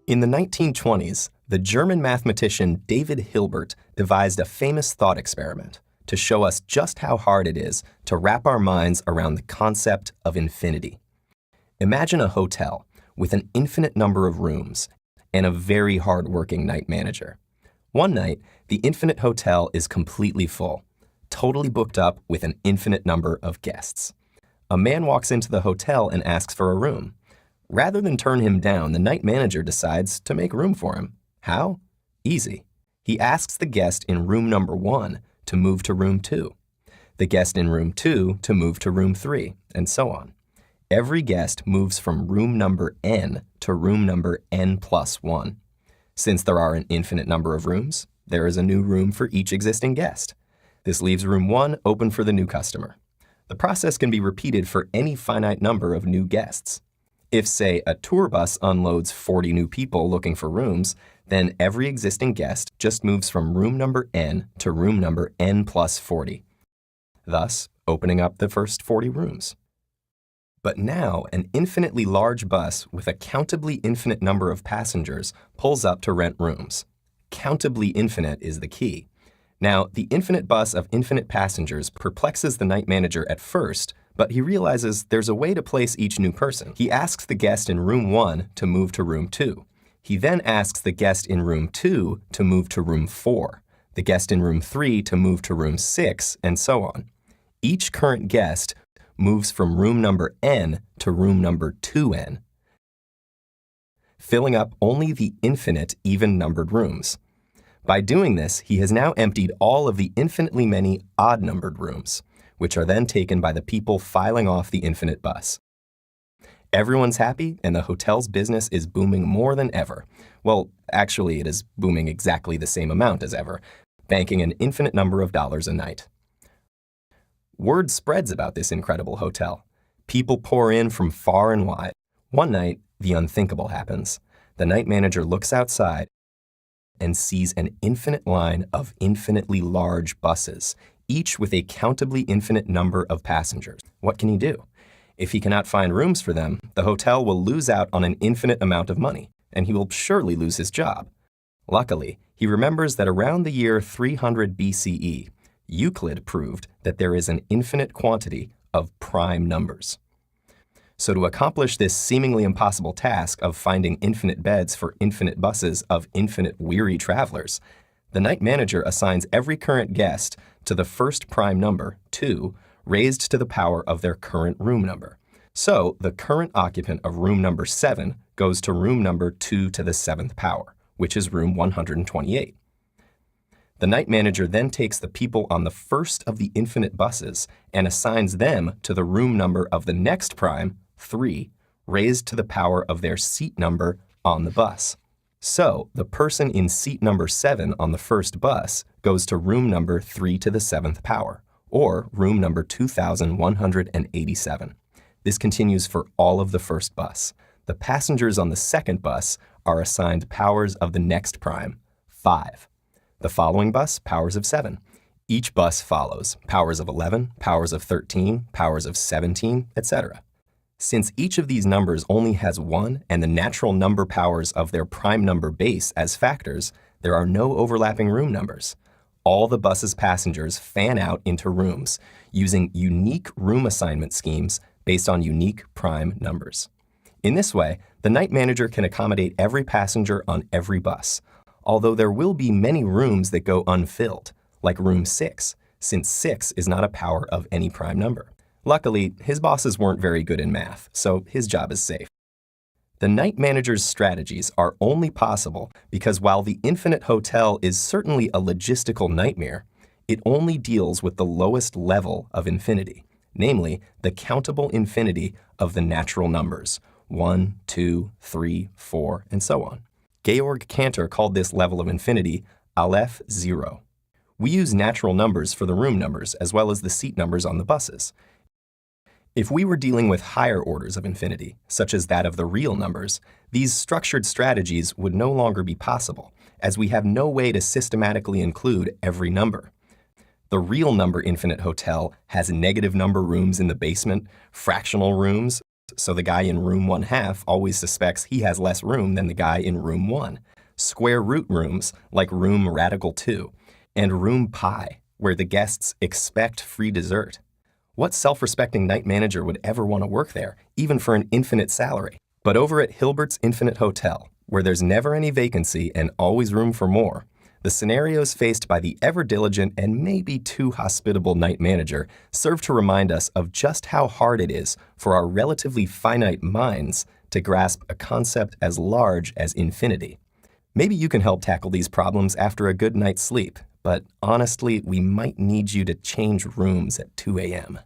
In the 1920s, the German mathematician David Hilbert devised a famous thought experiment to show us just how hard it is to wrap our minds around the concept of infinity. Imagine a hotel with an infinite number of rooms and a very hard-working night manager. One night, the infinite hotel is completely full, totally booked up with an infinite number of guests. A man walks into the hotel and asks for a room. Rather than turn him down, the night manager decides to make room for him. How? Easy. He asks the guest in room number 1 to move to room 2, the guest in room 2 to move to room 3, and so on. Every guest moves from room number n to room number n plus 1. Since there are an infinite number of rooms, there is a new room for each existing guest. This leaves room 1 open for the new customer. The process can be repeated for any finite number of new guests. If, say, a tour bus unloads 40 new people looking for rooms, then every existing guest just moves from room number n to room number n plus 40, thus opening up the first 40 rooms. But now, an infinitely large bus with a countably infinite number of passengers pulls up to rent rooms. Countably infinite is the key. Now, the infinite bus of infinite passengers perplexes the night manager at first, but he realizes there's a way to place each new person. He asks the guest in room 1 to move to room 2. He then asks the guest in room 2 to move to room 4, the guest in room 3 to move to room 6, and so on. Each current guest moves from room number n to room number 2n, filling up only the infinite even-numbered rooms. By doing this, he has now emptied all of the infinitely many odd-numbered rooms, which are then taken by the people filing off the infinite bus. Everyone's happy, and the hotel's business is booming more than ever. Well, actually, it is booming exactly the same amount as ever, banking an infinite number of dollars a night. Word spreads about this incredible hotel. People pour in from far and wide. One night, the unthinkable happens. The night manager looks outside and sees an infinite line of infinitely large buses, each with a countably infinite number of passengers. What can he do? If he cannot find rooms for them, the hotel will lose out on an infinite amount of money, and he will surely lose his job. Luckily, he remembers that around the year 300 BCE, Euclid proved that there is an infinite quantity of prime numbers. So to accomplish this seemingly impossible task of finding infinite beds for infinite buses of infinite weary travelers, the night manager assigns every current guest to the first prime number, 2, raised to the power of their current room number. So the current occupant of room number 7 goes to room number 2 to the 7th power, which is room 128. The night manager then takes the people on the first of the infinite buses and assigns them to the room number of the next prime, 3, raised to the power of their seat number on the bus. So the person in seat number 7 on the first bus goes to room number 3 to the 7th power, or room number 2187. This continues for all of the first bus. The passengers on the second bus are assigned powers of the next prime, 5. The following bus, powers of 7. Each bus follows powers of 11, powers of 13, powers of 17, etc. Since each of these numbers only has 1 and the natural number powers of their prime number base as factors, there are no overlapping room numbers. All the bus's passengers fan out into rooms using unique room assignment schemes based on unique prime numbers. In this way, the night manager can accommodate every passenger on every bus, although there will be many rooms that go unfilled, like room 6, since 6 is not a power of any prime number. Luckily, his bosses weren't very good in math, so his job is safe. The night manager's strategies are only possible because while the infinite hotel is certainly a logistical nightmare, it only deals with the lowest level of infinity, namely the countable infinity of the natural numbers, 1, 2, 3, 4, and so on. Georg Cantor called this level of infinity Aleph 0. We use natural numbers for the room numbers as well as the seat numbers on the buses. If we were dealing with higher orders of infinity, such as that of the real numbers, these structured strategies would no longer be possible, as we have no way to systematically include every number. The real number infinite hotel has negative number rooms in the basement, fractional rooms, so the guy in room 1/2 always suspects he has less room than the guy in room 1. Square root rooms, like room radical 2, and room pi, where the guests expect free dessert. What self-respecting night manager would ever want to work there, even for an infinite salary? But over at Hilbert's Infinite Hotel, where there's never any vacancy and always room for more, the scenarios faced by the ever-diligent and maybe too hospitable night manager serve to remind us of just how hard it is for our relatively finite minds to grasp a concept as large as infinity. Maybe you can help tackle these problems after a good night's sleep, but honestly, we might need you to change rooms at 2 a.m.